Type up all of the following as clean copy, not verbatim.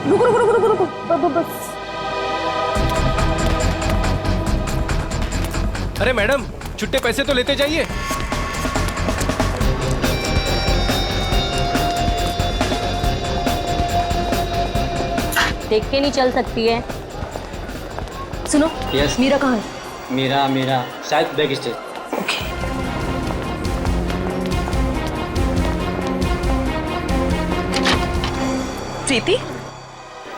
रुको रुको रुको रुको रुको, बस। अरे मैडम, छुट्टे पैसे तो लेते जाइए। देख के नहीं चल सकती है। सुनो, यस। मीरा कहाँ है? मेरा शायद बैक स्टेज। ओके। प्रीति,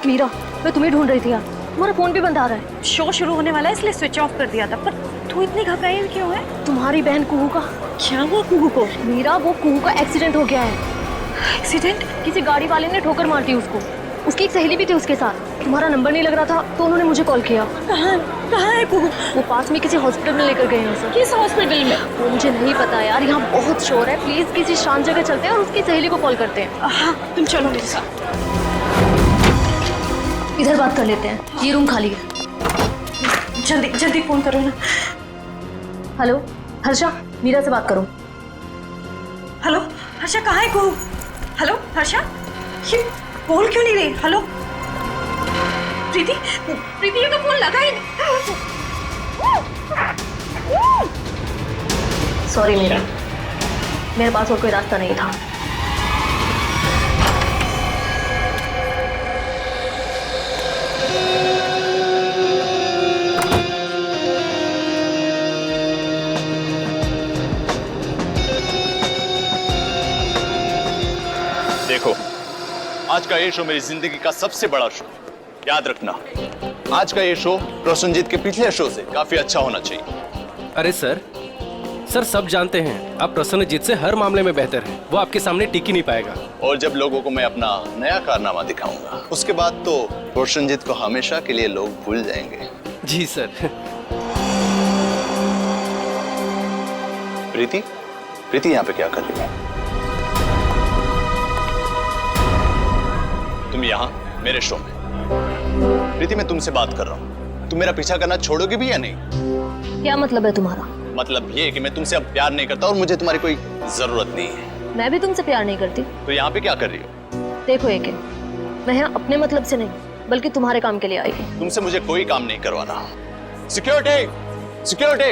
मीरा, मैं तुम्हें ढूंढ रही थी यार, तुम्हारा फोन भी बंद आ रहा है। शो शुरू होने वाला है इसलिए स्विच ऑफ कर दिया था। पर तू इतनी घबराई क्यों है? तुम्हारी बहन कुहू का। क्या हुआ कुहू को? मीरा, वो कुहू का एक्सीडेंट हो गया है। एक्सीडेंट? किसी गाड़ी वाले ने ठोकर मार दी उसको। उसकी एक सहेली भी थी उसके साथ। तुम्हारा नंबर नहीं लग रहा था तो उन्होंने मुझे कॉल किया। कहाँ है कुहू? वो पास में किसी हॉस्पिटल में लेकर गए हैं उसे। किस हॉस्पिटल में? वो मुझे नहीं पता यार, यहाँ बहुत शोर है। प्लीज किसी शांत जगह चलते हैं और उसकी सहेली को कॉल करते हैं। हाँ, तुम चलो मेरे साथ। इधर बात कर लेते हैं, ये रूम खाली है। जल्दी जल्दी फोन करो ना। हेलो हर्षा, मीरा से बात करो। हेलो हर्षा, कहाँ है कुहू? हेलो हर्षा, ये बोल क्यों नहीं रही? हेलो प्रीति, प्रीति, ये तो फोन लगा ही नहीं। सॉरी मीरा, मेरे पास और कोई रास्ता नहीं था। देखो, आज का ये शो मेरी जिंदगी का सबसे बड़ा शो, याद रखना। आज का ये शो रोशनजीत के पिछले शो से काफी अच्छा होना चाहिए। अरे सर, सब जानते हैं आप प्रसन्नजीत से हर मामले में बेहतर हैं। वो आपके सामने टिक ही नहीं पाएगा। और जब लोगों को मैं अपना नया कारनामा दिखाऊंगा, उसके बाद तो रोशनजीत को हमेशा के लिए लोग भूल जाएंगे। जी सर। प्रीति, प्रीति यहाँ पे क्या कर रही है? तुम यहाँ मेरे शो में। प्रीति, मैं तुमसे बात कर रहा हूँ। तुम मेरा पीछा करना छोड़ोगे भी या नहीं? क्या मतलब है तुम्हारा? मतलब ये कि मैं तुमसे अब प्यार नहीं करता और मुझे तुम्हारी कोई जरूरत नहीं है। मैं भी तुमसे प्यार नहीं करती। तो यहाँ पे क्या कर रही हो? देखो एके, मैं यहाँ अपने मतलब से नहीं बल्कि तुम्हारे काम के लिए आई हूँ। तुमसे मुझे कोई काम नहीं करवाना। Security, security.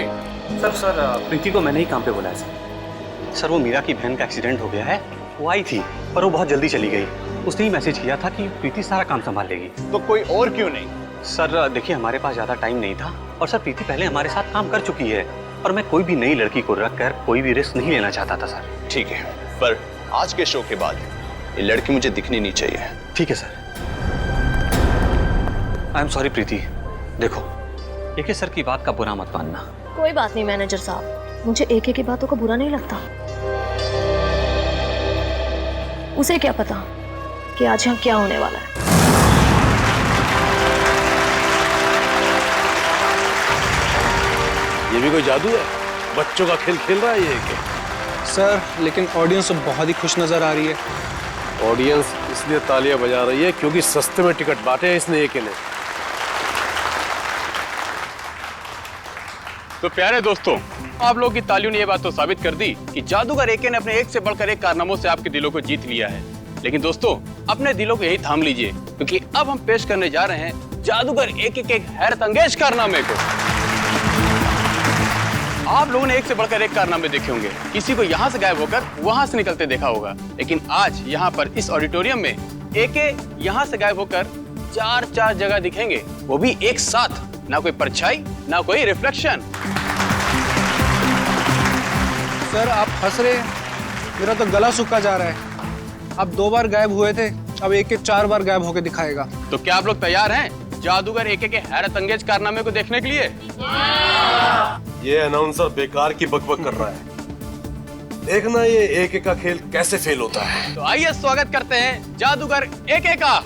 सर प्रीति को मैंने ही काम पे बुलाया सर। वो मीरा की बहन का एक्सीडेंट हो गया है। वो आई थी पर वो बहुत जल्दी चली गई। उसने ही मैसेज किया था कि प्रीति सारा काम संभाल लेगी। तो कोई और क्यों नहीं? सर देखिए, हमारे पास ज्यादा टाइम नहीं था और सर प्रीति पहले हमारे साथ काम कर चुकी है और मैं कोई भी नई लड़की को रखकर कोई भी रिस्क नहीं लेना चाहता था सर। ठीक है, पर आज के शो के बाद ये लड़की मुझे दिखनी नहीं चाहिए। ठीक है सर। आई एम सॉरी प्रीति। देखो, एके सर की बात का बुरा मत मानना। कोई बात नहीं मैनेजर साहब, मुझे एके की बातों का बुरा नहीं लगता। उसे क्या पता कि आज यहाँ क्या होने वाला है। ये भी कोई जादू है? बच्चों का खेल खेल रहा है ये क्या? सर लेकिन ऑडियंस तो बहुत ही खुश नजर आ रही है। ऑडियंस इसलिए तालियां बजा रही है क्योंकि सस्ते में टिकट बांटे हैं इसने एके ने। तो प्यारे दोस्तों, आप लोगों की तालियों ने ये बात तो साबित कर दी कि जादूगर एके ने अपने एक से बढ़कर एक कारनामों से आपके दिलों को जीत लिया है। लेकिन दोस्तों, अपने दिलों को यही थाम लीजिए क्योंकि अब हम पेश करने जा रहे हैं जादूगर एके के एक हैरत अंगेज कारनामे को। आप लोगों ने एक से बढ़कर एक कारनामे देखे होंगे। किसी को यहाँ से गायब होकर वहां से निकलते देखा होगा, लेकिन आज यहाँ पर इस ऑडिटोरियम में एके यहाँ से गायब होकर चार जगह दिखेंगे, वो भी एक साथ। ना कोई परछाई, ना कोई रिफ्लेक्शन। सर आप हंस रहे हैं, मेरा तो गला सूखा जा रहा है। आप 2 बार गायब हुए थे, अब एक 4 बार गायब होकर दिखाएगा। तो क्या आप लोग तैयार हैं जादूगर एके के हैरत अंगेज कारनामे को देखने के लिए? ये अनाउंसर बेकार की बकबक कर रहा है। देखना ये एके का खेल कैसे फेल होता है। तो आइए स्वागत करते हैं जादूगर एके का।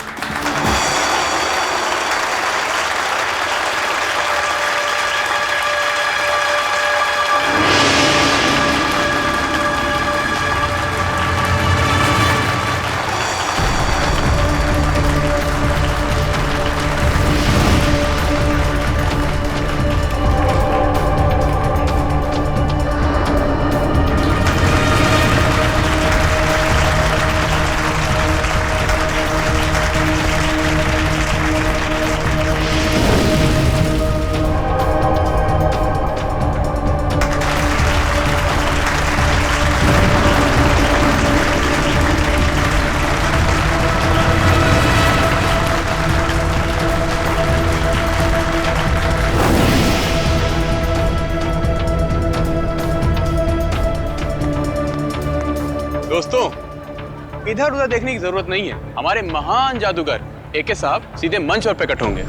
इधर उधर देखने की जरूरत नहीं है। हमारे महान जादूगर एके साहब सीधे मंच पर प्रकट होंगे।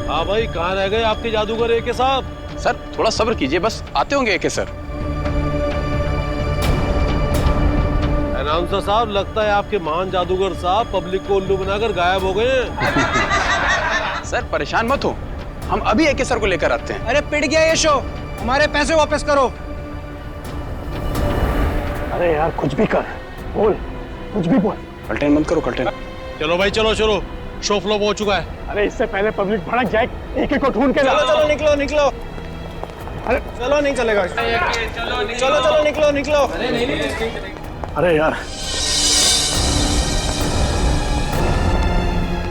हाँ भाई, कहाँ रह गए आपके जादूगर एके साहब? सर थोड़ा सब्र कीजिए, बस आते होंगे एके सर। अनाउंसर साहब, लगता है आपके महान जादूगर साहब पब्लिक को उल्लू बनाकर गायब हो गए हैं। सर परेशान मत हो, हम अभी एके सर को लेकर आते हैं। अरे पिट गया ये शो, हमारे पैसे वापस करो। अरे यार कुछ भी कर, बोल, कुछ भी बोल। कल्टेन मत करो, कल्टेन। चलो भाई, चलो चलो, शो फ्लॉप हो चुका है। अरे इससे पहले पब्लिक भड़क जाए, एक को ढूंढ के ला। चलो चलो निकलो निकलो। अरे चलो नहीं चलेगा। चलो चलो निकलो निकलो। अरे यार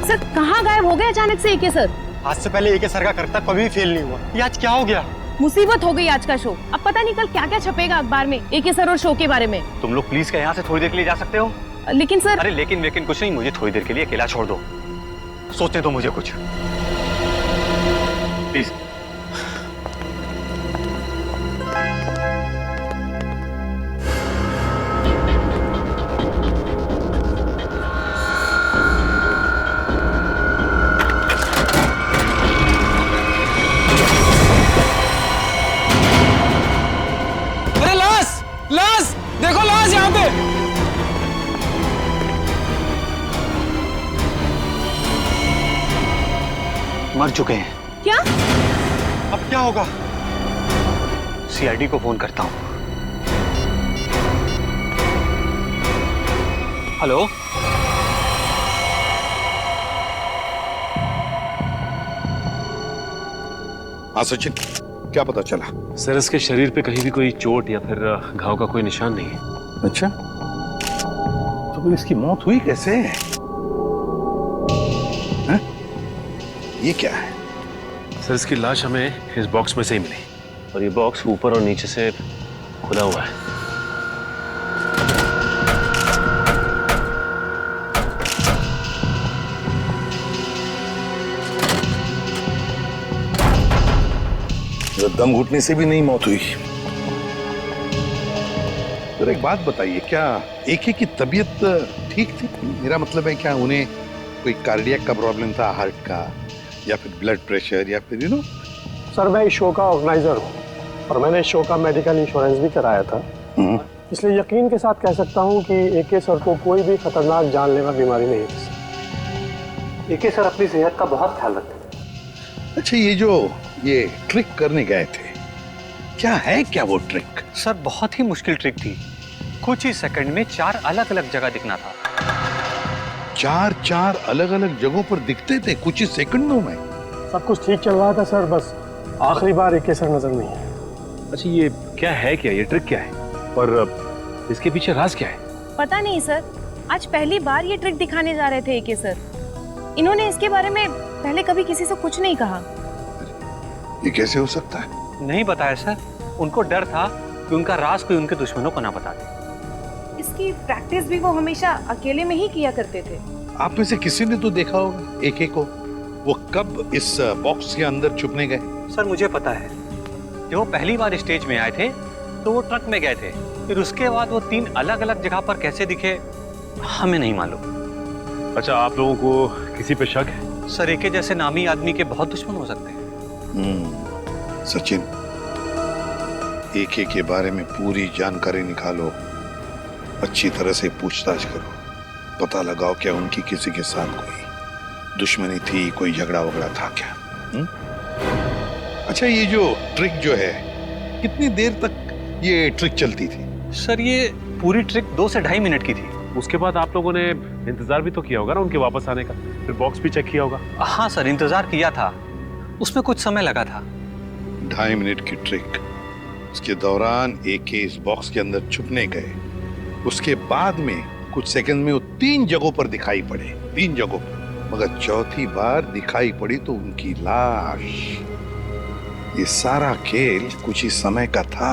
सर कहाँ गायब हो गए अचानक से एके सर? आज से पहले एके सर का करता कभी फेल नहीं हुआ, ये आज क्या हो गया? मुसीबत हो गई आज का शो। अब पता नहीं कल क्या क्या छपेगा अखबार में एके सर और शो के बारे में। तुम लोग प्लीज क्या यहाँ से थोड़ी देर के लिए जा सकते हो? लेकिन सर। अरे लेकिन कुछ नहीं, मुझे थोड़ी देर के लिए अकेला छोड़ दो, सोचने दो मुझे कुछ, प्लीज। अरे लाश, लाश देखो, लाश यहाँ पे। मर चुके हैं। क्या? अब क्या होगा? सीआईडी को फोन करता हूँ। हेलो, हाँ सचिन, क्या पता चला? सर, इसके शरीर पे कहीं भी कोई चोट या फिर घाव का कोई निशान नहीं है। अच्छा, तो फिर इसकी मौत हुई कैसे? हैं? ये क्या है? सर, इसकी लाश हमें इस बॉक्स में से ही मिली, और ये बॉक्स ऊपर और नीचे से खुला हुआ है। दम घुटने से भी नहीं मौत हुई। तो एक बात बताइए, क्या एके की तबीयत ठीक थी? मेरा मतलब है, क्या उन्हें कोई कार्डियक का प्रॉब्लम था, हार्ट का, या फिर ब्लड प्रेशर, या फिर सर मैं इस शो का ऑर्गेनाइजर हूँ और मैंने इस शो का मेडिकल इंश्योरेंस भी कराया था, इसलिए यकीन के साथ कह सकता हूँ कि एके सर को कोई भी खतरनाक जानलेवा बीमारी नहीं थी। एके सर अपनी सेहत का बहुत ख्याल रखते हैं। अच्छा, ये ट्रिक करने गए थे, क्या है क्या वो ट्रिक? सर बहुत ही मुश्किल ट्रिक थी, कुछ ही सेकंड में 4 अलग अलग जगह दिखना था। 4 अलग अलग जगहों पर दिखते थे कुछ ही सेकंडों में? सब कुछ ठीक चल रहा था सर, बस आखिरी बार एके सर नजर नहीं है। अच्छा, ये क्या है, क्या ये ट्रिक क्या है, और इसके पीछे राज क्या है? पता नहीं सर, आज पहली बार ये ट्रिक दिखाने जा रहे थे एके सर। इन्होंने इसके बारे में पहले कभी किसी से कुछ नहीं कहा। ये कैसे हो सकता है? नहीं बताया सर, उनको डर था कि उनका राज कोई उनके दुश्मनों को ना बता दे। इसकी प्रैक्टिस भी वो हमेशा अकेले में ही किया करते थे। आप में से किसी ने तो देखा होगा एके को, वो कब इस बॉक्स के अंदर छुपने गए? सर मुझे पता है, जब वो पहली बार स्टेज में आए थे तो वो ट्रक में गए थे, फिर उसके बाद वो 3 अलग अलग जगह पर कैसे दिखे हमें नहीं मालूम। अच्छा, आप लोगों को किसी पे शक है? सर एके जैसे नामी आदमी के बहुत दुश्मन हो सकते हैं। सचिन, एके के बारे में पूरी जानकारी निकालो, अच्छी तरह से पूछताछ करो, पता लगाओ क्या उनकी किसी के साथ कोई दुश्मनी थी, कोई झगड़ा वगड़ा था क्या? अच्छा, ये जो ट्रिक जो है, कितनी देर तक ये ट्रिक चलती थी? सर ये पूरी ट्रिक 2 से 2.5 मिनट की थी। उसके बाद आप लोगों ने इंतजार भी तो किया होगा ना उनके वापस आने का, फिर बॉक्स भी चेक किया होगा। हाँ सर, इंतजार किया था, उसमें कुछ समय लगा था। 2.5 मिनट की ट्रिक, उसके दौरान एके इस बॉक्स के अंदर छुपने गए, उसके बाद में कुछ सेकंड में वो 3 जगहों पर दिखाई पड़े, 3 जगहों पर, मगर चौथी बार दिखाई पड़ी तो उनकी लाश। ये सारा खेल कुछ ही समय का था।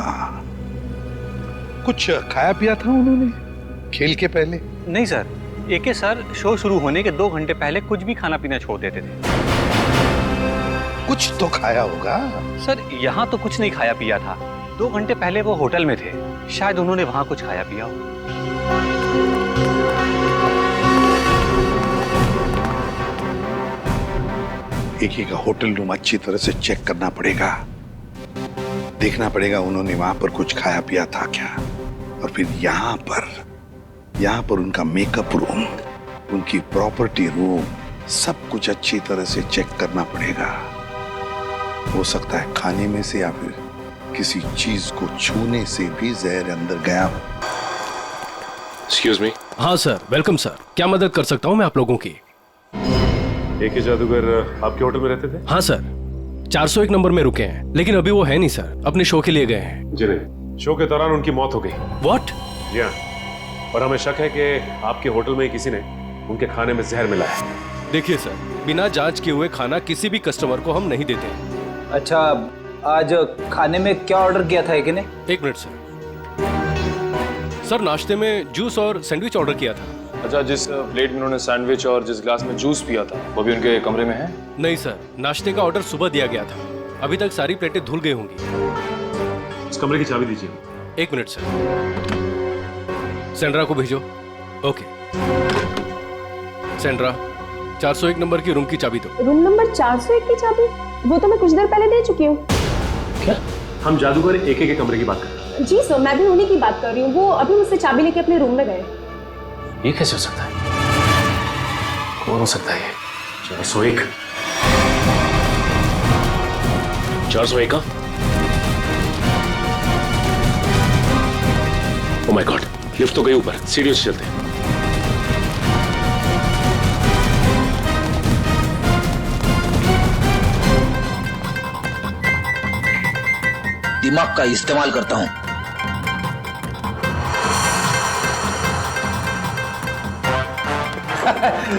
कुछ खाया पिया था उन्होंने खेल के पहले? नहीं सर, एके सर शो शुरू होने के 2 घंटे पहले कुछ भी खाना पीना छोड़ देते थे। कुछ तो खाया होगा। सर यहाँ तो कुछ नहीं खाया पिया था। 2 घंटे पहले वो होटल में थे, शायद उन्होंने वहां कुछ खाया पिया हो। एक का होटल रूम अच्छी तरह से चेक करना पड़ेगा, देखना पड़ेगा उन्होंने वहां पर कुछ खाया पिया था क्या। और फिर यहाँ पर उनका मेकअप रूम, उनकी प्रॉपर्टी रूम, सब कुछ अच्छी तरह से चेक करना पड़ेगा। हो सकता है खाने में से या फिर किसी चीज को छूने से भी जहर अंदर गया हो। Excuse me. हाँ सर, वेलकम सर। क्या मदद कर सकता हूँ मैं आप लोगों की? एक ही जादूगर आपके होटल में रहते थे? हाँ सर, 401 नंबर में रुके हैं, लेकिन अभी वो है नहीं सर, अपने शो के लिए गए हैं। जी नहीं, शो के दौरान उनकी मौत हो गई। व्हाट? जी हाँ, और हमें शक है कि आपके होटल में किसी ने उनके खाने में जहर मिलाया है। देखिए सर, बिना जांच किए हुए खाना किसी भी कस्टमर को हम नहीं देते हैं। अच्छा, आज खाने में क्या ऑर्डर किया था एक ने? 1 मिनट सर। सर नाश्ते में जूस और सैंडविच ऑर्डर किया था। अच्छा, जिस प्लेट में उन्होंने सैंडविच और जिस ग्लास में जूस पिया था वो भी उनके कमरे में है? नहीं सर, नाश्ते का ऑर्डर सुबह दिया गया था, अभी तक सारी प्लेटें धुल गई होंगी। इस कमरे की चाबी दीजिए। 1 मिनट सर। सेंड्रा को भेजो। ओके सेंड्रा, 401 नंबर की रूम की चाबी दो। रूम नंबर 401 की चाबी? वो तो मैं कुछ देर पहले दे चुकी हूँ। क्या? हम जादूगर एके के कमरे की बात कर रहे हैं। जी सर, मैं भी उन्हीं की बात कर रही हूँ। वो अभी मुझसे चाबी लेके अपने रूम में गए। ये कैसे हो सकता है? कौन हो सकता है ये? 401? 401 का? ओह माय गॉड, लिफ्ट तो गई ऊपर, सीढ़ियों से चलते हैं। दिमाग का इस्तेमाल करता हूँ।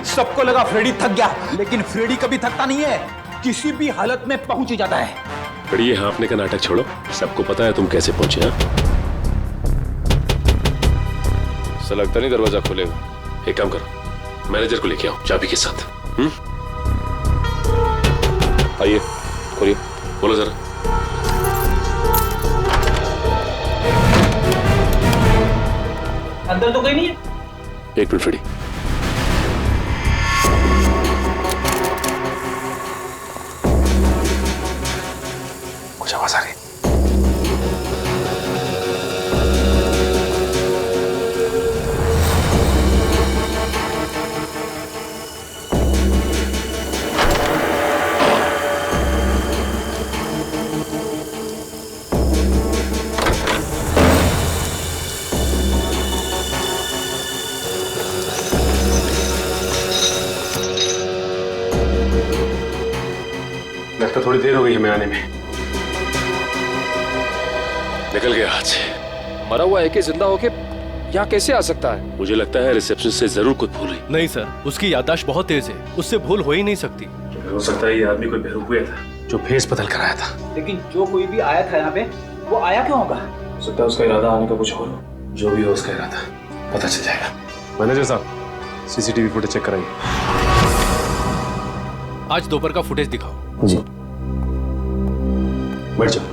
सबको लगा फ्रेडी थक गया, लेकिन फ्रेडी कभी थकता नहीं है, किसी भी हालत में पहुंच ही जाता है। बड़ी ये हाँफने का नाटक छोड़ो, सबको पता है तुम कैसे पहुंचे। हाँ, ऐसा लगता नहीं दरवाजा खोलेगा। एक काम करो, मैनेजर को लेके आओ चाबी के साथ। आइए, खोलिए, बोलो जरा। अंदर तो कोई नहीं है। 1 मिनट फ्रेडी। कुछ आवाज आ रही। लगता थोड़ी देर हो गई हमें आने में। निकल गया हाथ से। मरा हुआ एके जिंदा होके यहाँ कैसे आ सकता है? मुझे लगता है रिसेप्शन से जरूर कुछ भूल हुई। नहीं सर, उसकी याददाश्त बहुत तेज है, उससे भूल हो ही नहीं सकती। हो सकता है ये आदमी कोई बेवकूफ हुआ था जो फेस बदल कर आया था। लेकिन जो कोई भी आया था यहाँ पे, वो आया क्यों होगा? हो सकता है उसका इरादा आने का कुछ और हो। जो भी हो उसका इरादा पता चल जाएगा। मैनेजर साहब, सीसीटीवी फुटेज चेक कराइए। आज दोपहर का फुटेज दिखाओ। जी। बैठ जाओ।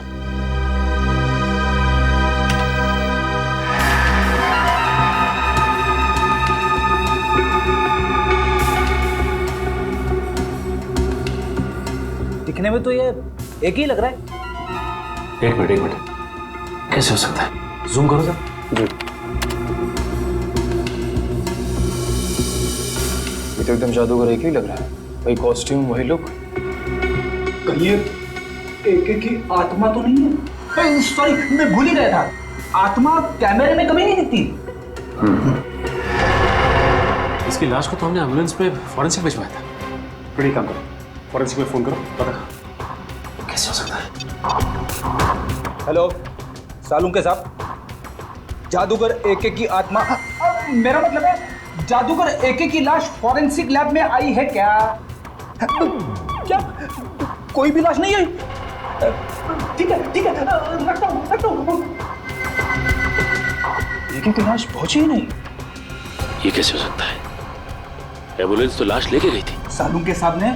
दिखने में तो ये एक ही लग रहा है। एक मिनट, कैसे हो सकता है? जूम करो सर। जी। ये तो एकदम जादूगर एक ही लग रहा है। वही कॉस्ट्यूम, वही लुक। कहीं एके की आत्मा तो नहीं है? सॉरी, मैं भूल ही गया था। आत्मा कैमरे में कभी नहीं दिखती। इसकी लाश को तो हमने एम्बुलेंस पे फॉरेंसिक भिजवाया था। बड़ी काम करो, फॉरेंसिक में फोन करो, पता कैसे हो सकता है? हेलो सालुंके साहब, जादूगर एके की आत्मा, मेरा मतलब है जादूगर एके की लाश फॉरेंसिक लैब में आई है क्या? क्या कोई भी लाश नहीं आई? ठीक है, रखता हूँ। एके की लाश पहुंची ही नहीं। ये कैसे हो सकता है? एम्बुलेंस तो लाश लेके गई थी। सालुंके साहब ने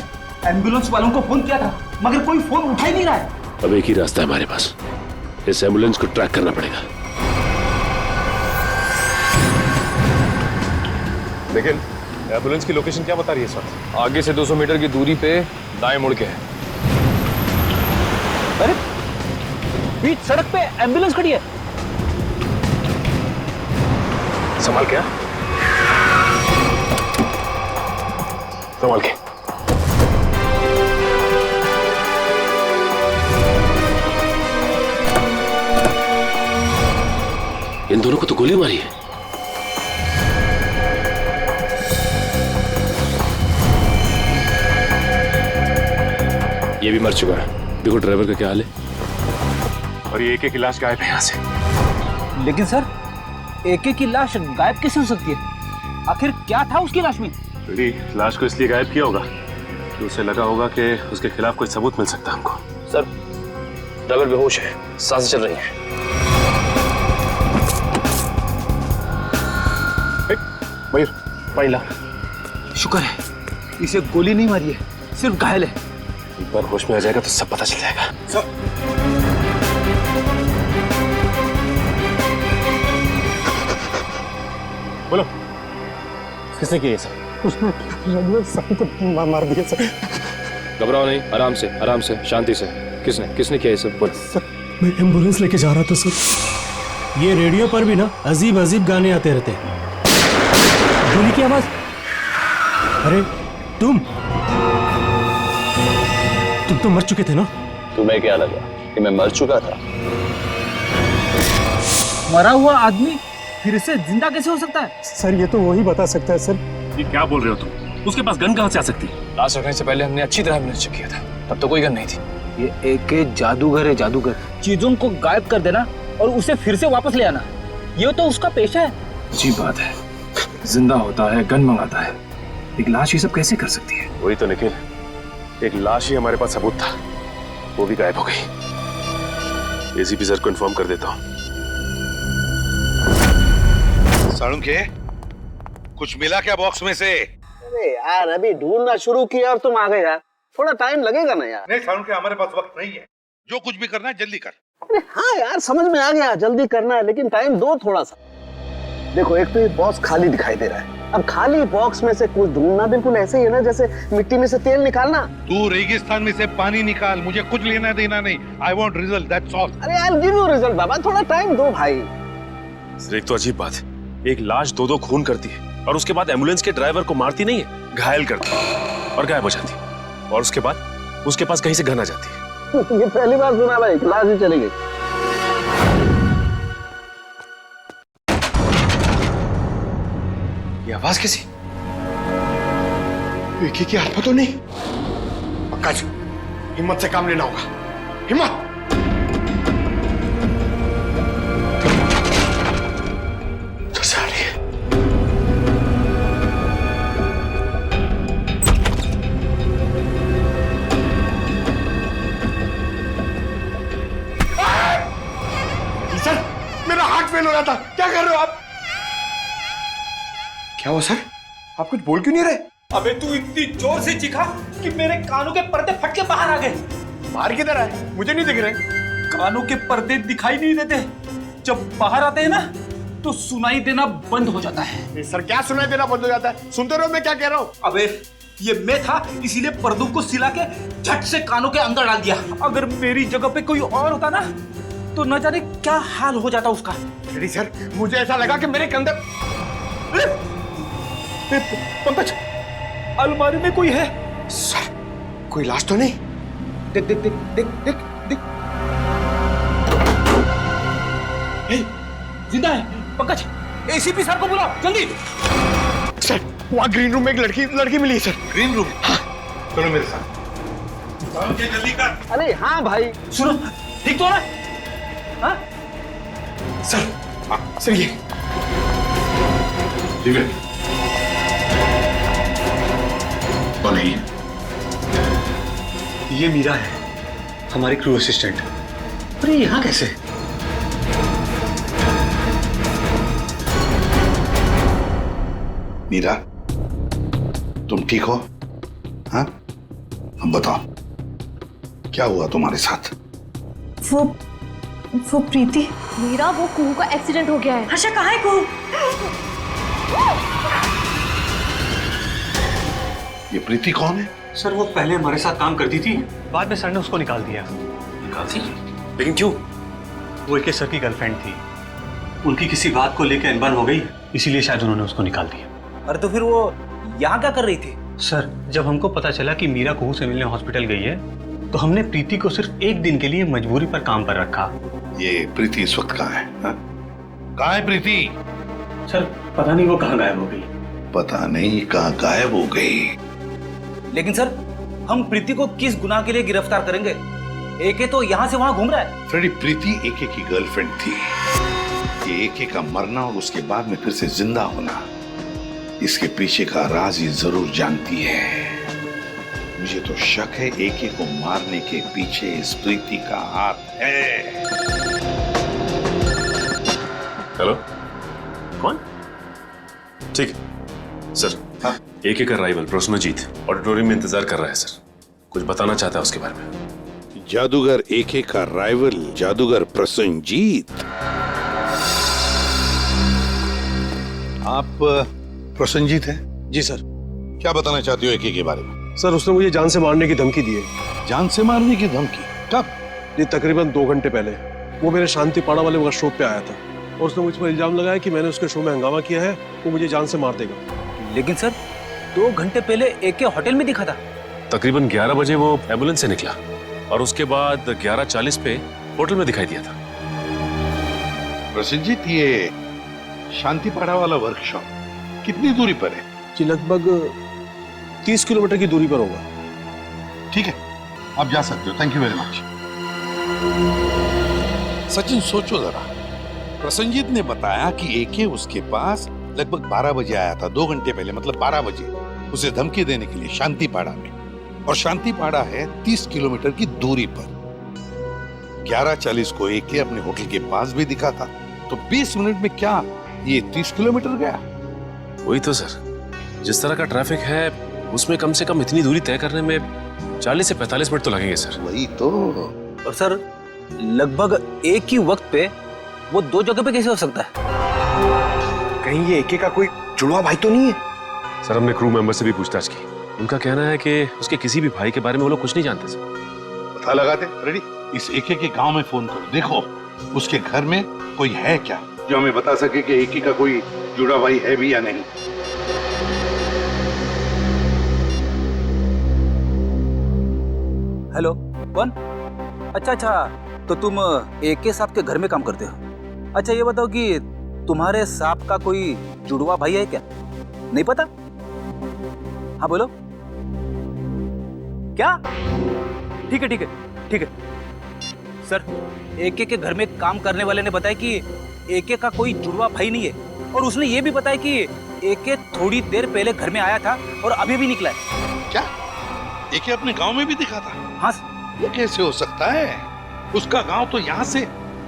एम्बुलेंस वालों को फोन किया था। मगर कोई फोन उठा ही नहीं रहा है। अब एक ही रास्ता है हमारे पास, इस एम्बुलेंस को ट्रैक करना पड़ेगा। लेकिन एम्बुलेंस की लोकेशन क्या बता रही है सर? आगे से 200 मीटर की दूरी पे दाएं मुड़ के है। अरे बीच सड़क पे एम्बुलेंस खड़ी है। संभाल के, संभाल के। इन दोनों को तो गोली मारी है। ये भी मर चुका है। देखो ड्राइवर का क्या हाल है। और ये एक की लाश गायब है यहाँ से। लेकिन सर एके की लाश गायब कैसे हो सकती है? आखिर क्या था उसकी लाश में? लाश को इसलिए गायब किया होगा कि उसे लगा होगा कि उसके खिलाफ कोई सबूत मिल सकता है हमको। सर ड्राइवर बेहोश है, सांसें चल रही हैं। मयूर पानी ला। शुक्र है इसे गोली नहीं मारी है, सिर्फ घायल है। एक बार होश में आ जाएगा तो सब पता चल जाएगा। सर बोलो किसने किया ये सब? उसने रघुवीर साहब को मार दिया सर। घबराओ नहीं, आराम से शांति से। किसने किया ये सब? सर मैं एम्बुलेंस लेके जा रहा था सर। ये रेडियो पर भी ना अजीब अजीब गाने आते रहते हैं। गोली की आवाज। अरे तुम तो मर चुके थे ना? तुम्हें क्या लगा कि मैं मर चुका था? मरा हुआ आदमी फिर से जिंदा कैसे हो सकता है? सर ये तो वही बता सकता है सर। ये क्या बोल रहे हो तुम? उसके पास गन कहाँ से आ सकती? लाश रखने से पहले हमने अच्छी तरह एम्बुलेंस चेक किया था, तब तो कोई गन नहीं थी। ये एके जादूगर है, जादूगर। चीजों को गायब कर देना और उसे फिर से वापस ले आना, ये तो उसका पेशा है। अजीब बात है, जिंदा होता है, गन मंगाता है, एक लाश ये सब कैसे कर सकती है? वही तो निखिल, एक लाश ही हमारे पास सबूत था, वो भी गायब हो गई। एसीपी सर को इन्फॉर्म कर देता हूँ। साळुंखे, कुछ मिला क्या बॉक्स में से? अरे यार अभी ढूंढना शुरू किया और तुम आ गए यार, थोड़ा टाइम लगेगा ना यार। नहीं साळुंखे, हमारे पास वक्त नहीं है, जो कुछ भी करना है जल्दी कर। अरे हाँ यार समझ में आ गया, जल्दी करना है लेकिन टाइम दो थोड़ा सा। देखो एक तो ये बॉक्स खाली दिखाई दे रहा है, अब खाली बॉक्स में से कुछ ढूंढना बिल्कुल ऐसे ही है ना जैसे मिट्टी में से तेल निकालना। तू रेगिस्तान में से पानी निकाल, मुझे कुछ लेना देना नहीं। I want result, that's all. अरे यार गिव यू रिजल्ट बाबा, थोड़ा टाइम दो भाई। एक तो अजीब बात है, एक लाश दो खून करती है और उसके बाद एम्बुलेंस के ड्राइवर को मारती नहीं है, घायल करती है और गायब हो जाती है, और उसके बाद उसके पास कहीं से गन आ जाती है। ये पहली बार सुना भाई, लाश ही चली गई। ये आवाज कैसी? एक ही की हाथ में तो नहीं? पंकज, हिम्मत से काम लेना होगा, हिम्मत। सर मेरा हार्ट फेल हो रहा था, क्या कर रहे हो आप? क्या हुआ सर, आप कुछ बोल क्यों नहीं रहे? अबे तू इतनी जोर से चीखा कि मेरे कानों के पर्दे फट के बाहर आ गए। बाहर किधर है, मुझे नहीं दिख रहे। कानों के पर्दे दिखाई नहीं देते, जब बाहर आते हैं ना तो सुनाई देना बंद हो जाता है। सर क्या सुनाई देना बंद हो जाता है? सुनते रहो मैं क्या कह रहा हूँ। अबे ये मैं था इसीलिए पर्दों को सिला के झट से कानों के अंदर डाल दिया। अगर मेरी जगह पे कोई और होता ना तो न जाने क्या हाल हो जाता उसका। सर मुझे ऐसा लगा कि मेरे कंधे। पंकज अलमारी में कोई है। सर कोई लाश तो नहीं? देख देख देख देख देख देख, जिंदा है। पंकज एसीपी सर को बुलाओ जल्दी। सर वहाँ ग्रीन रूम में एक लड़की मिली है सर। Green room? हाँ चलो मेरे साथ, जल्दी कर। अरे हाँ भाई सुनो, ठीक तो है? हाँ सर, सर ये ठीक है, कौन है ये मीरा है, हमारी क्रू असिस्टेंट। अरे यहाँ कैसे? मीरा तुम ठीक हो? हाँ अब बताओ क्या हुआ तुम्हारे साथ? वो प्रीति। मीरा, वो कुहू का एक्सीडेंट हो गया है। हर्षा कहाँ है कुहू? ये प्रीति कौन है? सर वो पहले हमारे साथ काम करती थी, बाद में सर ने उसको निकाल दिया। निकाल दी? लेकिन क्यों? वो एक सर की गर्लफ्रेंड थी, उनकी किसी बात को लेकर अनबन हो गई, इसीलिए शायद उन्होंने उसको निकाल दिया। अरे तो फिर वो यहाँ क्या कर रही थी? सर जब हमको पता चला कि मीरा कुहू से मिलने हॉस्पिटल गई है, तो हमने प्रीति को सिर्फ एक दिन के लिए मजबूरी पर काम पर रखा। ये प्रीति इस वक्त कहाँ है? कहाँ है प्रीति? सर पता नहीं वो कहाँ गायब हो गई। पता नहीं कहाँ गायब हो गई। लेकिन सर हम प्रीति को किस गुनाह के लिए गिरफ्तार करेंगे? एके तो यहाँ से वहाँ घूम रहा है। फ्रेडी, प्रीति एके की गर्लफ्रेंड थी। ये एके का मरना और उसके बाद में फिर से जिंदा होना, इसके पीछे का राज ये जरूर जानती है। मुझे तो शक है एके को मारने के पीछे इस प्रीति का हाथ है। हेलो, कौन? ठीक है सर। हाँ? एके का राइवल प्रसन्नजीत ऑडिटोरियम में इंतजार कर रहा है सर, कुछ बताना चाहता है उसके बारे में। जादूगर एके का राइवल जादूगर प्रसन्नजीत? आप प्रसन्नजीत हैं? जी सर। क्या बताना चाहते हो एके के बारे में? सर उसने मुझे जान से मारने की धमकी दी है। जान से मारने की धमकी? कब? ये तकरीबन 2 घंटे पहले। वो मेरे शांति पाड़ा वाले वर्कशॉप पे आया था और उसने मुझ पर इल्जाम लगाया कि मैंने उसके शो में हंगामा किया है, वो मुझे जान से मार देगा। लेकिन सर 2 घंटे पहले एके होटल में दिखा था। तकरीबन 11 बजे वो एम्बुलेंस से निकला और उसके बाद 11:40 पे होटल में दिखाई दिया था। प्रसन्नजीत, ये शांतिपाड़ा वाला वर्कशॉप कितनी दूरी पर है? जी लगभग 30 किलोमीटर की दूरी पर होगा। ठीक है, आप जा सकते हो। Thank you very much. Sachin सोचो जरा, प्रसन्नजीत ने बताया कि एके उसके पास लगभग 12 बजे आया था, 2 घंटे पहले, मतलब 12 बजे उसे धमकी देने के लिए शांतिपाड़ा में, और शांतिपाड़ा है 30 किलोमीटर की दूरी पर। 11:40 को एके अपने होटल के पास भी दिखा था, तो 20 मिनट में क्या ये 30 किलोमीटर गया? वही तो सर, जिस तरह का ट्रैफिक है उसमें कम से कम इतनी दूरी तय करने में 40 से 45 मिनट तो लगेंगे सर। वही तो। और सर लगभग एक ही वक्त पे वो 2 जगह पे कैसे हो सकता है? कहीं ये एके का कोई जुड़वा भाई तो नहीं है? सर हमने क्रू मेंबर से भी पूछताछ की, उनका कहना है कि उसके किसी भी भाई के बारे में वो लोग कुछ नहीं जानते सर। पता लगाते। रेडी, इस एके के गांव में फोन करो, देखो उसके घर में कोई है क्या जो हमें बता सके कि एके का कोई जुड़ा भाई है भी या नहीं। हेलो, कौन? अच्छा, तो तुम एके साहब के घर में काम करते हो? अच्छा ये बताओ कि तुम्हारे साहब का कोई जुड़वा भाई है क्या? नहीं पता? हाँ बोलो। क्या? ठीक है। सर एके के घर में काम करने वाले ने बताया कि एके का कोई जुड़वा भाई नहीं है, और उसने ये भी बताया कि एके थोड़ी देर पहले घर में आया था और अभी भी निकला है। क्या एके अपने गांव में भी दिखा था? हाँ। ये कैसे हो सकता है? उसका गांव तो यहाँ से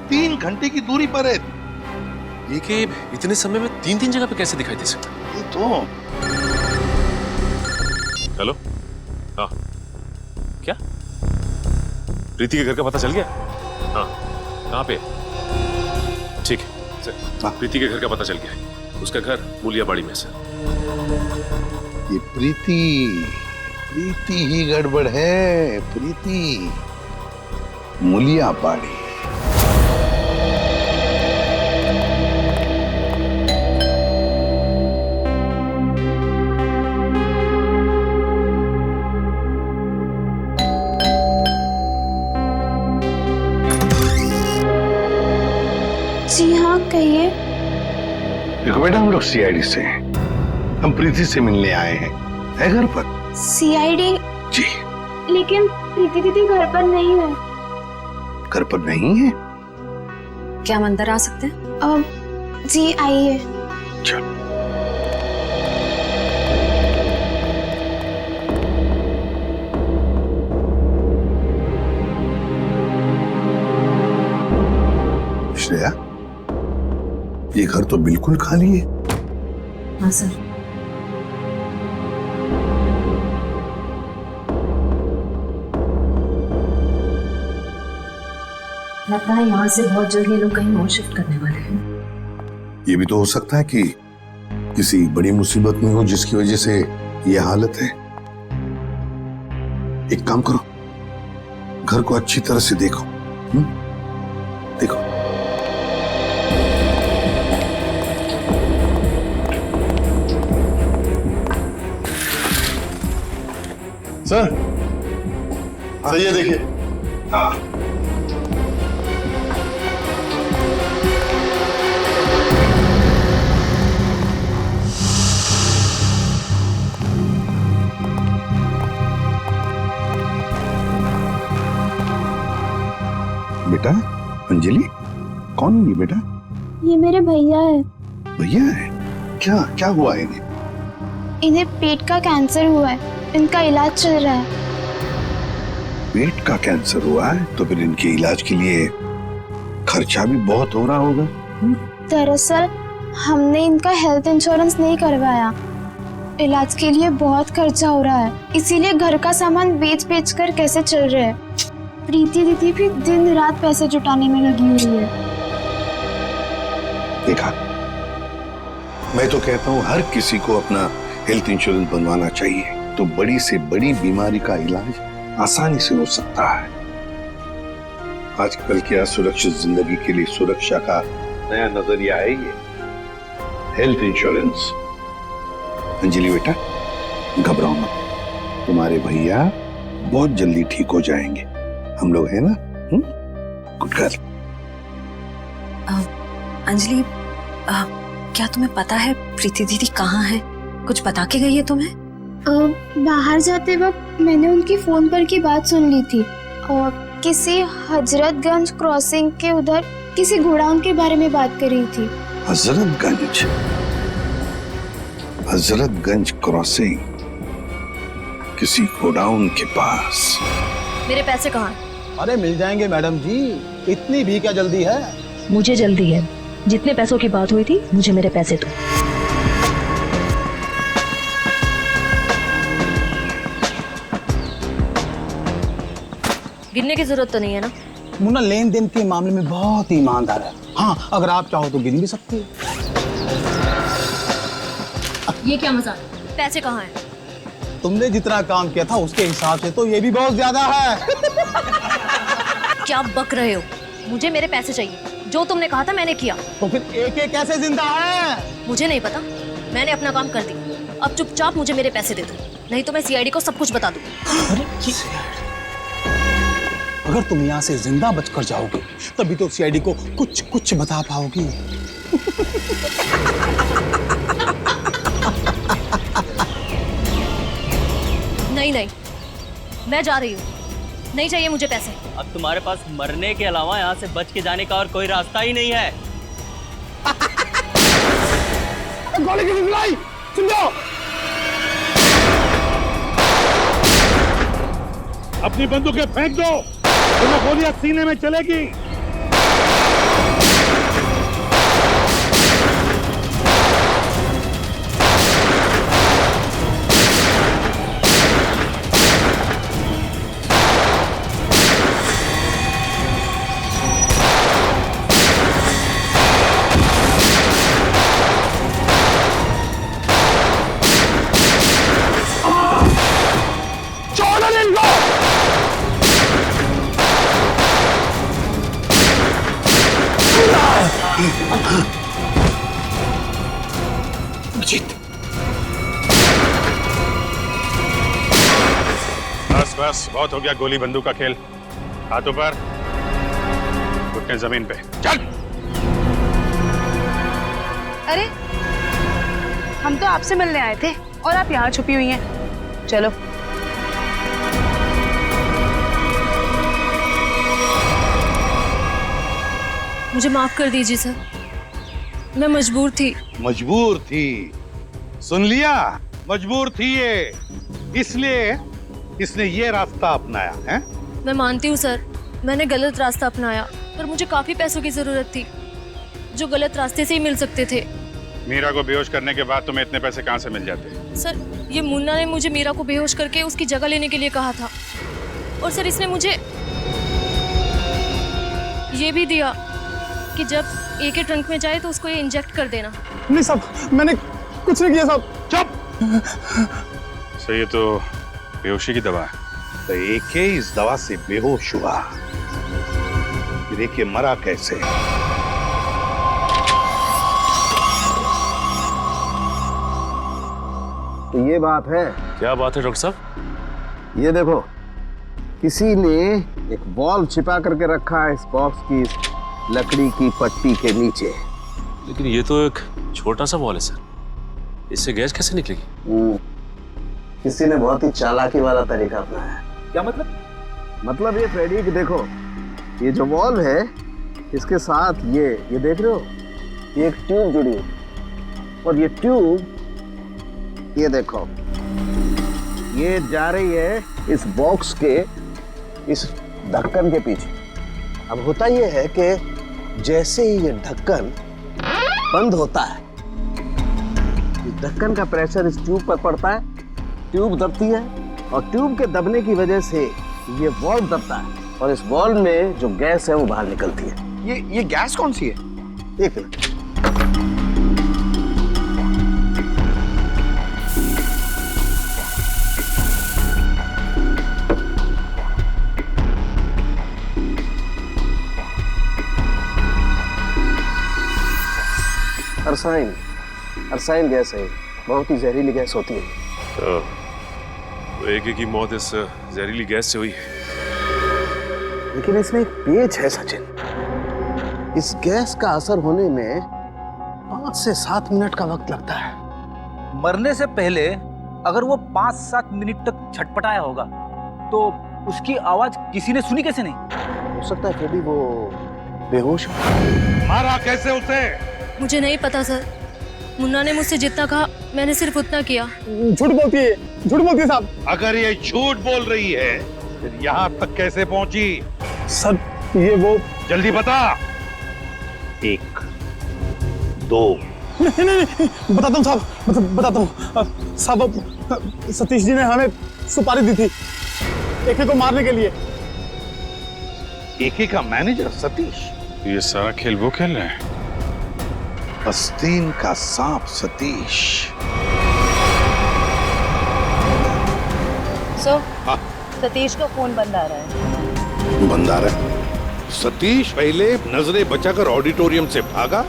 3 घंटे की दूरी पर है। ये कि इतने समय में 3 जगह पे कैसे दिखाई दे सकता? ये तो। हेलो, हाँ क्या प्रीति के घर का पता चल गया? हाँ, कहाँ पे? ठीक है सर, प्रीति के घर का पता चल गया है। उसका घर मूलियाबाड़ी में सर। ये प्रीति ही गड़बड़ है। प्रीति मूलियाबाड़ी। जी हाँ कहिए। देखो बेटा, हम लोग सीआईडी से हैं, हम प्रीति से मिलने आए हैं। है घर पर? सीआईडी? जी। लेकिन प्रीति दीदी घर पर नहीं है। घर पर नहीं है? क्या हम अंदर आ सकते हैं? जी आइए। चलो। श्रेया, ये घर तो बिल्कुल खाली है। हाँ सर। लगता है यहाँ से बहुत जल्द ये लोग कहीं और शिफ्ट करने वाले हैं। ये भी तो हो सकता है कि किसी बड़ी मुसीबत में हो जिसकी वजह से ये हालत है। एक काम करो, घर को अच्छी तरह से देखो। देखो। सर ये देखिए। हाँ बेटा, अंजलि कौन है ये बेटा? ये मेरे भैया है। भैया है? क्या क्या हुआ है इन्हें? इन्हें पेट का कैंसर हुआ है, इनका इलाज चल रहा है। पेट का कैंसर हुआ है तो फिर इनके इलाज के लिए खर्चा भी बहुत हो रहा होगा। दरअसल हमने इनका हेल्थ इंश्योरेंस नहीं करवाया, इलाज के लिए बहुत खर्चा हो रहा है, इसीलिए घर का सामान बेच कर कैसे चल रहे हैं। प्रीति दीदी भी दिन रात पैसे जुटाने में लगी हुई है। देखा, मैं तो कहता हूँ हर किसी को अपना हेल्थ इंश्योरेंस बनवाना चाहिए, तो बड़ी से बड़ी बीमारी का इलाज आसानी से हो सकता है। आजकल क्या सुरक्षित जिंदगी के लिए सुरक्षा का नया नजरिया है ये हेल्थ इंश्योरेंस। अंजलि बेटा, घबराओ मत, तुम्हारे भैया बहुत जल्दी ठीक हो जाएंगे, हम लोग हैं ना। Good girl. अंजलि, क्या तुम्हें पता है प्रीति दीदी कहाँ है? कुछ बता के गई है तुम्हें? बाहर जाते वक्त मैंने उनकी फोन पर की बात सुन ली थी और किसी हजरतगंज क्रॉसिंग के उधर किसी गोडाउन के बारे में बात कर रही थी। हजरतगंज क्रॉसिंग, किसी गोडाउन के पास। मेरे पैसे कहाँ हैं? अरे मिल जाएंगे मैडम जी, इतनी भी क्या जल्दी है? मुझे जल्दी है, जितने पैसों की बात हुई थी मुझे मेरे पैसे दो। गिनने की जरूरत तो नहीं है ना? मुन्ना लेन देन के मामले में बहुत ईमानदार है। हाँ, अगर आप चाहो तो गिन भी सकते हो। ये क्या मजाक? पैसे कहाँ हैं? तुमने जितना काम किया था उसके हिसाब से तो ये भी बहुत ज्यादा है। क्या बक रहे हो? मुझे मेरे पैसे चाहिए, जो तुमने कहा था मैंने किया। तो फिर एक कैसे जिंदा है? मुझे नहीं पता, मैंने अपना काम कर दिया। अब चुपचाप मुझे मेरे पैसे दे दो, नहीं तो मैं सीआईडी को सब कुछ बता दूँ। अगर तुम यहाँ से जिंदा बचकर जाओगे तभी तो सीआईडी को कुछ बता पाओगी। नहीं, मैं जा रही हूँ, नहीं चाहिए मुझे पैसे। अब तुम्हारे पास मरने के अलावा यहाँ से बच के जाने का और कोई रास्ता ही नहीं है। गोली की चलाई, सुन लो। अपनी बंदूकें फेंक दो, तुम्हें गोलियां सीने में चलेगी। बस बहुत हो गया गोली बंदूक का खेल। हाथों पर, घुटने जमीन पे, चल। अरे हम तो आपसे मिलने आए थे और आप यहाँ छुपी हुई हैं। चलो। मुझे माफ कर दीजिए सर, मैं मजबूर थी। मजबूर थी? सुन लिया, मजबूर थी ये, इसलिए इसने ये रास्ता अपनाया है। मैं मानती हूँ सर, मैंने गलत रास्ता अपनाया, पर मुझे काफी पैसों की जरूरत थी जो गलत रास्ते से ही मिल सकते थे। मीरा को बेहोश करने के बाद तुम्हें इतने पैसे कहाँ से मिल जाते? सर, ये मुन्ना ने मुझे मीरा को बेहोश करके उसकी जगह लेने के लिए कहा था, और सर इसने मुझे ये भी दिया कि जब एक ट्रंक में जाए तो उसको ये इंजेक्ट कर देना। नहीं साहब, मैंने कुछ नहीं किया साहब। चुप। सर ये तो बेहोशी की दवा है। तो एके इस दवा से बेहोश हुआ, फिर एके मरा कैसे? तो ये बात है। क्या बात है डॉक्टर साहब? ये देखो, किसी ने एक बॉल छिपा करके रखा है इस बॉक्स की इस लकड़ी की पट्टी के नीचे। लेकिन ये तो एक छोटा सा बॉल है सर, इससे गैस कैसे निकलेगी? किसी ने बहुत ही चालाकी वाला तरीका अपनाया है। क्या मतलब? मतलब ये फ्रेडी कि देखो, ये जो बॉल है इसके साथ ये देख रहे हो, ये एक ट्यूब जुड़ी है और ये ट्यूब ये देखो, ये जा रही है इस बॉक्स के इस ढक्कन के पीछे। अब होता ये है कि जैसे ही ये ढक्कन बंद होता है, इस ढक्कन का प्रेशर इस ट्यूब पर पड़ता है, ट्यूब दबती है और ट्यूब के दबने की वजह से ये वॉल्व दबता है और इस वॉल्व में जो गैस है वो बाहर निकलती है। ये गैस कौन सी है? एक मिनट। अरसाइन गैस है, बहुत ही जहरीली गैस होती है। तो एके की मौत इस जहरीली गैस से हुई है। लेकिन इसमें एक पेच है सचिन, इस गैस का असर होने में 5 से 7 मिनट का वक्त लगता है। मरने से पहले अगर वो 5-7 मिनट तक छटपटाया होगा तो उसकी आवाज किसी ने सुनी कैसे नहीं? हो सकता है फ्रेडी वो बेहोश हो। मारा कैसे उसे? मुझे नहीं पता सर, मुन्ना ने मुझसे जितना कहा मैंने सिर्फ उतना किया। झूठ बोलती है साहब। अगर ये झूठ बोल रही है फिर यहाँ तक कैसे पहुंची? सर ये वो, जल्दी बता। 1 2 नहीं, बताता हूँ साहब, बताता हूँ साहब। सतीश जी ने हमें सुपारी दी थी एके को मारने के लिए। एके का मैनेजर सतीश? ये सारा खेल वो खेल रहे हैं। आस्तीन का सांप सतीश। सतीश का फोन बंद आ रहा है। बंद आ रहा है? सतीश पहले नजरें बचाकर ऑडिटोरियम से भागा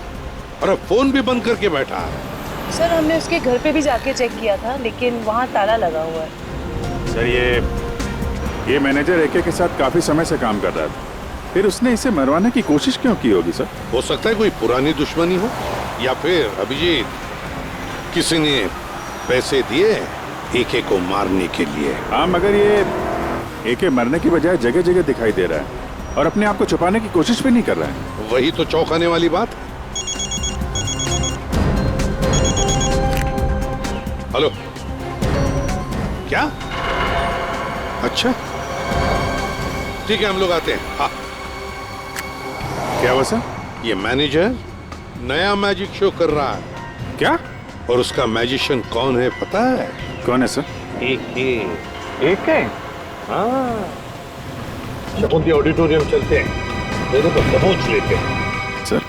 और अब फोन भी बंद करके बैठा है। सर हमने उसके घर पे भी जाके चेक किया था लेकिन वहाँ ताला लगा हुआ है। सर ये मैनेजर एके के साथ काफी समय से काम कर रहा था, फिर उसने इसे मरवाने की कोशिश क्यों की होगी सर? हो सकता है कोई पुरानी दुश्मनी हो या फिर अभिजीत किसी ने पैसे दिए एके को मारने के लिए। हाँ, मगर ये एके मरने की बजाय जगह जगह दिखाई दे रहा है और अपने आप को छुपाने की कोशिश भी नहीं कर रहा है। वही तो चौंकाने वाली बात। हेलो, क्या? अच्छा ठीक है, हम लोग आते हैं। हाँ। क्या हुआ सर? ये मैनेजर नया मैजिक शो कर रहा है। क्या? और उसका मैजिशियन कौन है पता है? कौन है सर? एके। हाँ, शकुंती ऑडिटोरियम चलते हैं, मेरे को दबोच लेते हैं। सर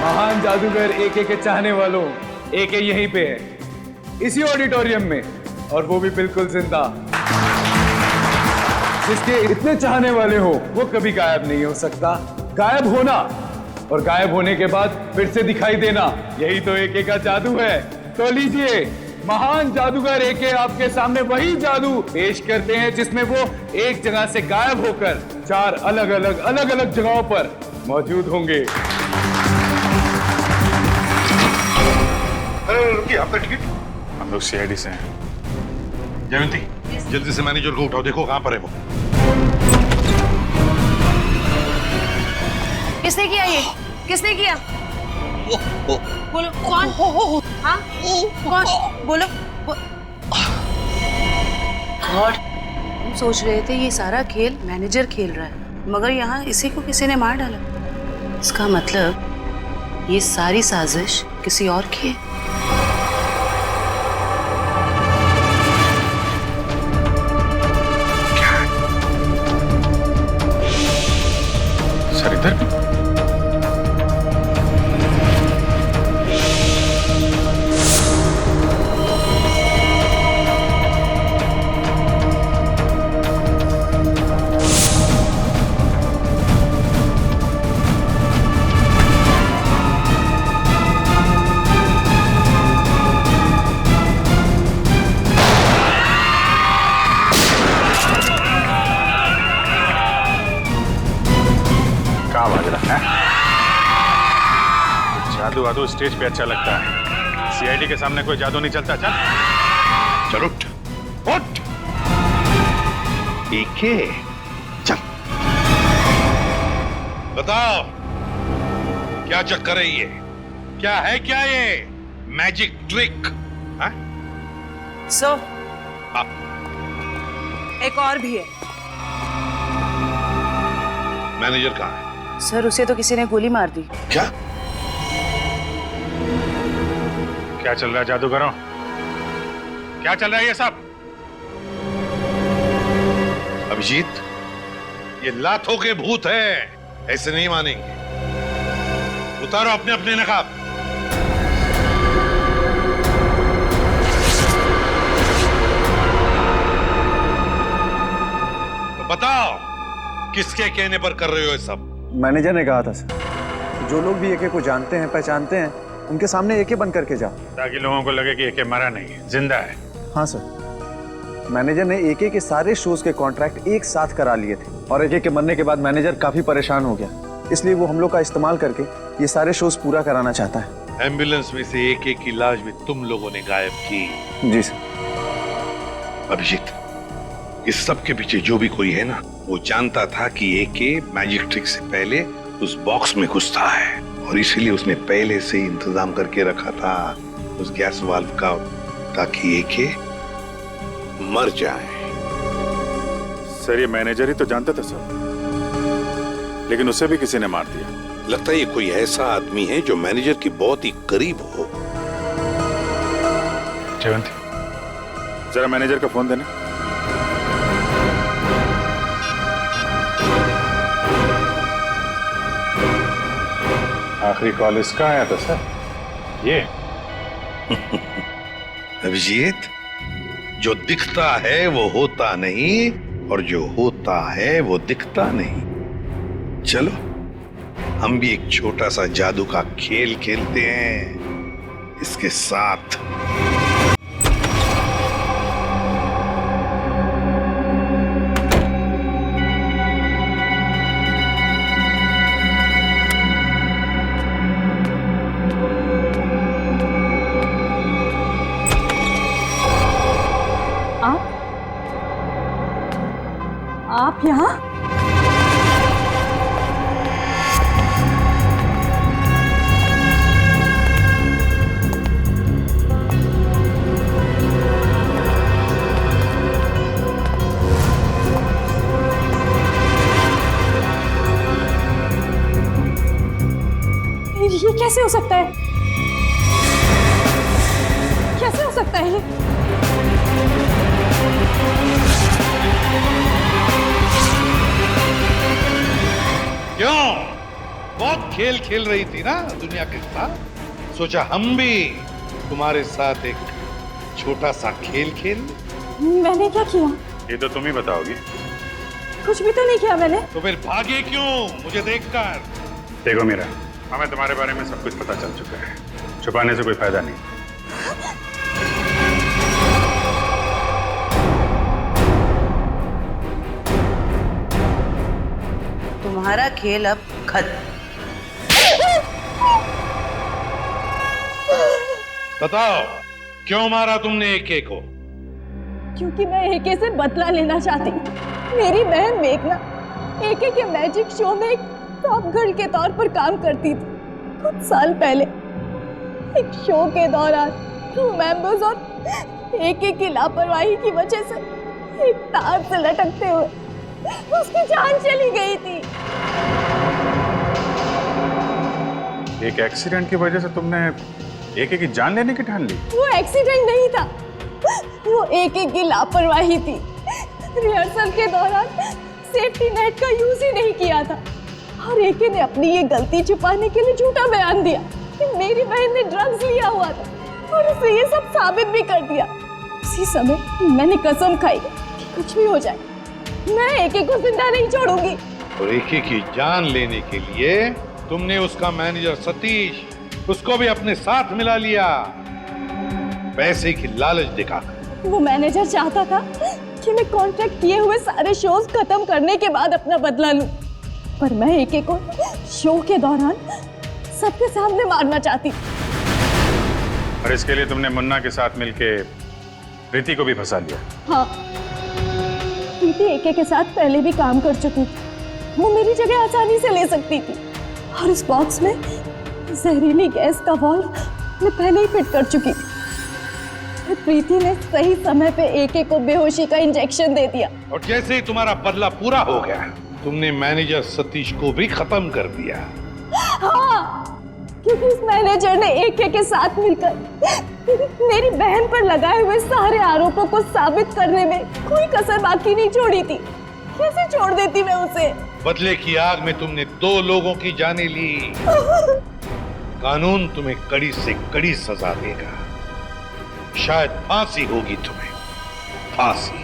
महान जादूगर एके के चाहने वालों, एके यहीं पे है, इसी ऑडिटोरियम में, और वो भी बिल्कुल जिंदा। जिसके इतने चाहने वाले हो वो कभी गायब नहीं हो सकता। गायब होना और गायब होने के बाद फिर से दिखाई देना, यही तो एके का जादू है। तो लीजिए, महान जादूगर एके आपके सामने वही जादू पेश करते हैं जिसमें वो एक जगह से गायब होकर 4 अलग अलग जगहों पर मौजूद होंगे। रुकिए, आपका टिकट? हम लोग सीआईडी से हैं। जयंती, जल्दी से मैनेजर को उठाओ, देखो कहां पर है वो। किसने किया ये? किसने किया? बोलो कौन? हाँ कौन? बोलो। गॉड, हम सोच रहे थे ये सारा खेल मैनेजर खेल रहा है, मगर यहाँ इसी को किसी ने मार डाला। इसका मतलब ये सारी साजिश किसी और की है। वादू स्टेज पे अच्छा लगता है, सीआईडी के सामने कोई जादू नहीं चलता। चल चल उठ उठ। एके चल बताओ क्या चक्कर है ये? क्या है क्या ये मैजिक ट्रिक? सर एक और भी है। मैनेजर कहाँ है? सर उसे तो किसी ने गोली मार दी। क्या क्या चल रहा है जादूगरों? क्या चल रहा है ये सब? अभिजीत, ये लातों के भूत है, ऐसे नहीं मानेंगे। उतारो अपने अपने नकाब। तो बताओ किसके कहने पर कर रहे हो ये सब? मैनेजर ने कहा था सर, जो लोग भी एके को जानते हैं पहचानते हैं उनके सामने एके बन करके जाओ, ताकि लोगों को लगे कि एके मरा नहीं, जिंदा है। हाँ सर, मैनेजर ने एके के सारे शोज के कॉन्ट्रैक्ट एक साथ करा लिए थे और एके के मरने के बाद मैनेजर काफी परेशान हो गया, इसलिए वो हम लोग का इस्तेमाल करके ये सारे शोज पूरा कराना चाहता है। एम्बुलेंस में से एके की लाश भी तुम लोगों ने गायब की? जी सर। अभिजीत, इस सब के पीछे जो भी कोई है ना, वो जानता था कि एके मैजिक ट्रिक से पहले उस बॉक्स में घुसता है और इसीलिए उसने पहले से ही इंतजाम करके रखा था उस गैस वाल्व का, ताकि एके मर जाए। सर ये मैनेजर ही तो जानता था सर, लेकिन उसे भी किसी ने मार दिया। लगता है ये कोई ऐसा आदमी है जो मैनेजर के बहुत ही करीब हो। जयवंती, जरा मैनेजर का फोन देना। आखिरी कॉल इसका आया था सर। ये अभिजीत, जो दिखता है वो होता नहीं और जो होता है वो दिखता नहीं। चलो हम भी एक छोटा सा जादू का खेल खेलते हैं इसके साथ। आप यहाँ? ये कैसे हो सकता है? कैसे हो सकता है ये? क्यों? बहुत खेल खेल रही थी ना दुनिया के साथ, सोचा हम भी तुम्हारे साथ एक छोटा सा खेल खेल। मैंने क्या किया? ये तो तुम ही बताओगी। कुछ भी तो नहीं किया मैंने। तो फिर भागे क्यों मुझे देखकर? देखो मीरा, हमें तुम्हारे बारे में सब कुछ पता चल चुका है, छुपाने से कोई फायदा नहीं। तुम्हारा खेल अब खत्म। बताओ क्यों मारा तुमने एके को? क्योंकि मैं एके से बदला लेना चाहती। मेरी बहन मेघना एके के मैजिक शो में एक टॉप गर्ल के तौर पर काम करती थी। कुछ साल पहले एक शो के दौरान क्रू मेंबर्स और एके की लापरवाही की वजह से एक तार से लटकते हुए उसकी जान चली गई थी। एक एक्सीडेंट की वजह से तुमने एके की जान लेने की ठान ली? वो एक्सीडेंट नहीं था, वो एके की लापरवाही थी। रिहर्सल के दौरान सेफ्टी नेट का यूज ही नहीं किया था और एके ने अपनी ये गलती छुपाने के लिए झूठा बयान दिया कि मेरी बहन ने ड्रग्स लिया हुआ था और उसे ये सब साबित भी कर दिया। उसी समय मैंने कसम खाई कि कुछ भी हो जाए मैं एके को जिंदा नहीं छोड़ूंगी। और एके की जान लेने के लिए तुमने उसका मैनेजर सतीश, उसको भी अपने साथ मिला लिया, पैसे की लालच दिखाकर। वो मैनेजर चाहता था कि मैं कॉन्ट्रैक्ट किए हुए सारे शोज खत्म करने के बाद अपना बदला लूं, पर मैं एके को शो के दौरान सबके सामने मारना चाहती। और इसके लिए तुमने मुन्ना के साथ मिलके प्रीति को भी फंसा लिया। हाँ, प्रीति एके के साथ पहले भी काम कर चुकी थी, वो मेरी जगह आसानी से ले सकती थी। और इस बॉक्स में जहरीली गैस का वाल्व मैं पहले ही फिट कर चुकी थी। प्रीति ने सही समय पे एके को बेहोशी का इंजेक्शन दे दिया। और जैसे ही तुम्हारा बदला पूरा हो गया, तुमने मैनेजर सतीश को भी खत्म कर दिया। हाँ, क्योंकि इस मैनेजर ने एके के साथ मिलकर मेरी बहन पर लगाए हुए सारे आरोपों को साबित करने में कोई कसर बाकी नहीं छोड़ी थी। कैसे छोड़ देती मैं उसे? बदले की आग में तुमने 2 लोगों की जानें ली। कानून तुम्हें कड़ी से कड़ी सजा देगा। शायद फांसी होगी तुम्हें, फांसी।